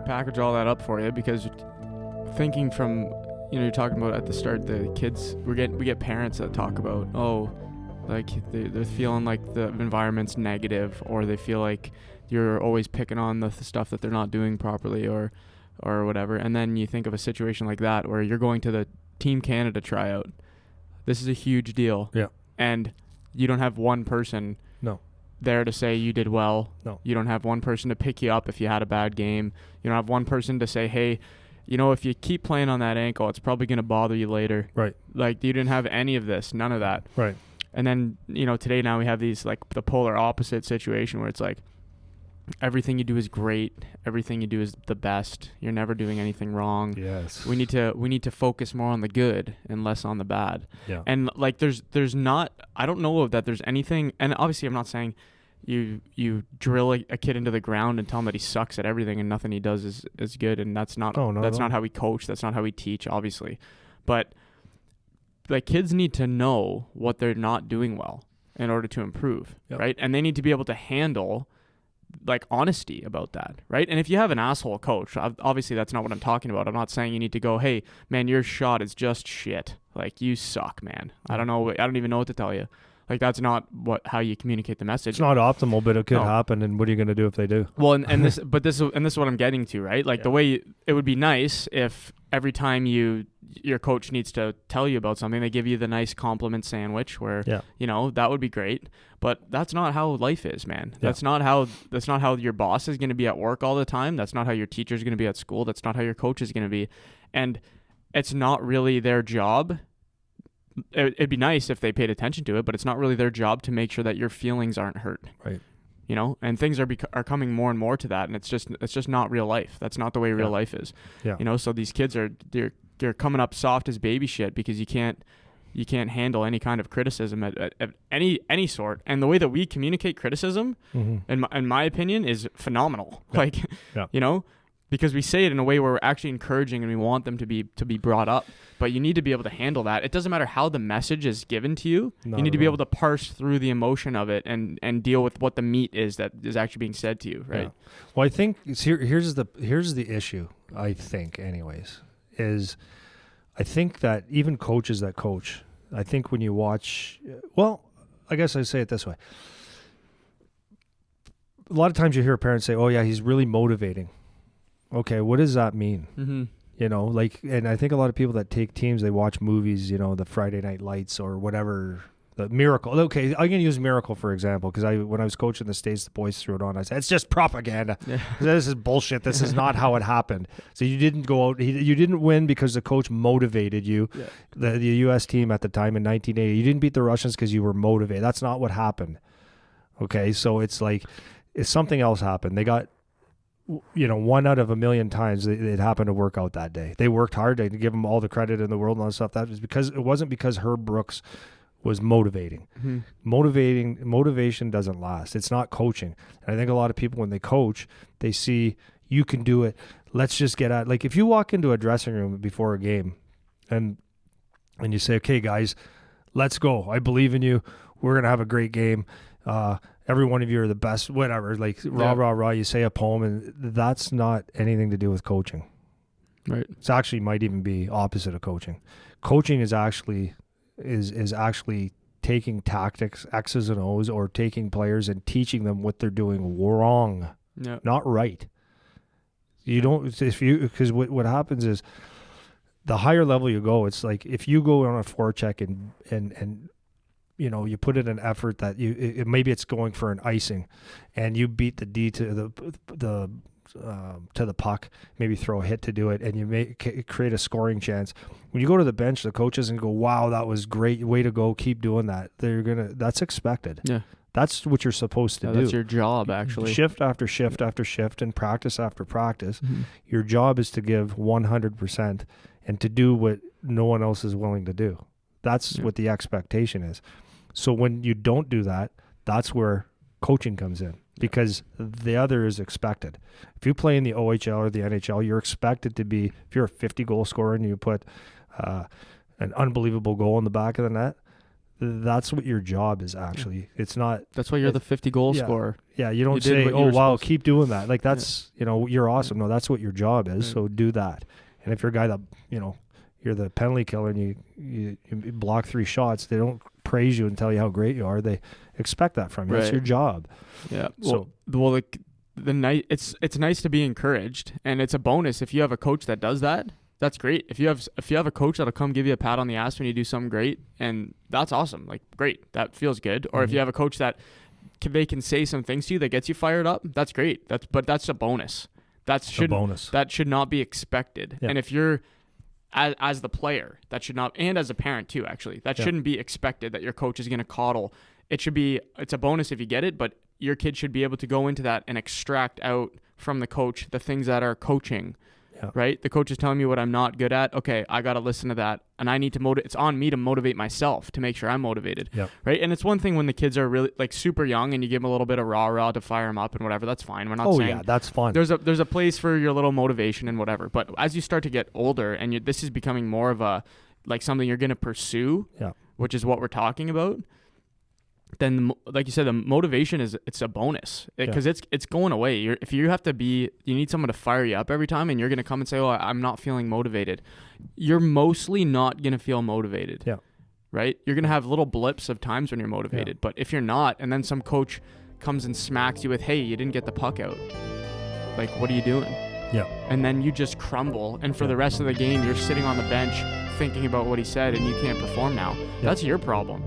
to package all that up for you, because thinking from, you're talking about at the start, the kids, we get parents that talk about, like they're feeling like the environment's negative, or they feel like you're always picking on the stuff that they're not doing properly, or whatever. And then you think of a situation like that where you're going to the Team Canada tryout. This is a huge deal. Yeah. And you don't have one person there to say you did well. No. You don't have one person to pick you up if you had a bad game. You don't have one person to say, hey, if you keep playing on that ankle, it's probably going to bother you later. Right. Like, you didn't have any of this, none of that. Right. And then, today now we have these, like, the polar opposite situation where it's like, everything you do is great. Everything you do is the best. You're never doing anything wrong. Yes. We need to focus more on the good and less on the bad. Yeah. And like there's not, I don't know that there's anything, and obviously I'm not saying you drill a kid into the ground and tell him that he sucks at everything and nothing he does is good, and that's not not how we coach, that's not how we teach, obviously. But like, kids need to know what they're not doing well in order to improve, right? And they need to be able to handle like honesty about that, right? And if you have an asshole coach, obviously that's not what I'm talking about. I'm not saying you need to go, hey man, your shot is just shit, like, you suck, man. I don't even know what to tell you. Like, that's not how you communicate the message. It's not optimal, but it could happen. And what are you going to do if they do? Well, and this is what I'm getting to, right? Like, the way it would be nice if every time your coach needs to tell you about something, they give you the nice compliment sandwich where, that would be great. But that's not how life is, man. Yeah. That's not how your boss is going to be at work all the time. That's not how your teacher is going to be at school. That's not how your coach is going to be. And it's not really their job. It'd be nice if they paid attention to it, but it's not really their job to make sure that your feelings aren't hurt. Right. And things are coming more and more to that, and it's just not real life. That's not the way real life is. Yeah. So these kids they're coming up soft as baby shit because you can't handle any kind of criticism at any sort. And the way that we communicate criticism, in my opinion, is phenomenal. Yeah. Like, because we say it in a way where we're actually encouraging and we want them to be brought up. But you need to be able to handle that. It doesn't matter how the message is given to you. You need to be able to parse through the emotion of it and deal with what the meat is that is actually being said to you, right? Yeah. Well, I think here's the issue, I think, anyways, is I think that even coaches that coach, I think when you watch, I guess I say it this way. A lot of times you hear parents say, oh yeah, he's really motivating. Okay, what does that mean? Mm-hmm. And I think a lot of people that take teams, they watch movies, the Friday Night Lights or whatever, the Miracle. Okay, I'm going to use Miracle for example, because when I was coaching the States, the boys threw it on. I said, it's just propaganda. Yeah. This is bullshit. This is not how it happened. So you didn't go out, you didn't win because the coach motivated you. Yeah. The U.S. team at the time in 1980, you didn't beat the Russians because you were motivated. That's not what happened. Okay, so it's like, if something else happened, they got, 1 out of a million times it happened to work out that day. They worked hard. They give them all the credit in the world and all that stuff. That was because it wasn't because Herb Brooks was motivating. Mm-hmm. Motivation doesn't last. It's not coaching. And I think a lot of people, when they coach, they see you can do it. Let's just get at, like, if you walk into a dressing room before a game and you say, okay, guys, let's go. I believe in you. We're going to have a great game. Every one of you are the best, whatever, like rah, rah, rah, you say a poem, and that's not anything to do with coaching. Right. It's actually might even be opposite of coaching. Coaching is actually taking tactics, X's and O's, or taking players and teaching them what they're doing wrong, not right. Because what happens is the higher level you go, it's like if you go on a forecheck and you put in an effort that maybe it's going for an icing, and you beat the D to the puck, maybe throw a hit to do it, and you create a scoring chance. When you go to the bench, the coaches and go, "Wow, that was great! Way to go! Keep doing that." That's expected. Yeah, that's what you're supposed to do. That's your job, actually. Shift after shift after shift, and practice after practice. Mm-hmm. Your job is to give 100% and to do what no one else is willing to do. That's what the expectation is. So when you don't do that, that's where coaching comes in, because the other is expected. If you play in the OHL or the NHL, you're expected to be, if you're a 50-goal scorer and you put an unbelievable goal in the back of the net, that's what your job is actually. It's not. That's why you're the 50 goal scorer. Yeah, you don't say, oh, wow, keep doing that. Like, that's, you're awesome. No, that's what your job is, so do that. And if you're a guy that, you're the penalty killer and you block 3 shots, they don't praise you and tell you how great you are. They expect that from you. That's your job. Yeah. So, it's nice to be encouraged, and it's a bonus if you have a coach that does that. That's great. If you have a coach that'll come give you a pat on the ass when you do something great, and that's awesome. Like, great. That feels good. Or if you have a coach that they can say some things to you that gets you fired up, that's great. But that's a bonus. That should not be expected. Yeah. And if you're as the player, that should not, and as a parent too, actually, that shouldn't be expected that your coach is going to coddle. It's a bonus if you get it, but your kid should be able to go into that and extract out from the coach the things that are coaching. Yeah. Right? The coach is telling me what I'm not good at. Okay, I got to listen to that. And I need to it's on me to motivate myself to make sure I'm motivated. Yeah. Right? And it's one thing when the kids are really like super young and you give them a little bit of rah-rah to fire them up and whatever. That's fine. We're not saying. Oh, yeah, that's fun. There's a place for your little motivation and whatever. But as you start to get older and this is becoming more of a, like something you're going to pursue, which is what we're talking about, then like you said, the motivation it's a bonus because it's going away. You need someone to fire you up every time, and you're going to come and say, oh, I'm not feeling motivated. You're mostly not going to feel motivated. Yeah. Right. You're going to have little blips of times when you're motivated, but if you're not, and then some coach comes and smacks you with, hey, you didn't get the puck out. Like, what are you doing? Yeah. And then you just crumble. And for the rest of the game, you're sitting on the bench thinking about what he said and you can't perform now. Yeah. That's your problem.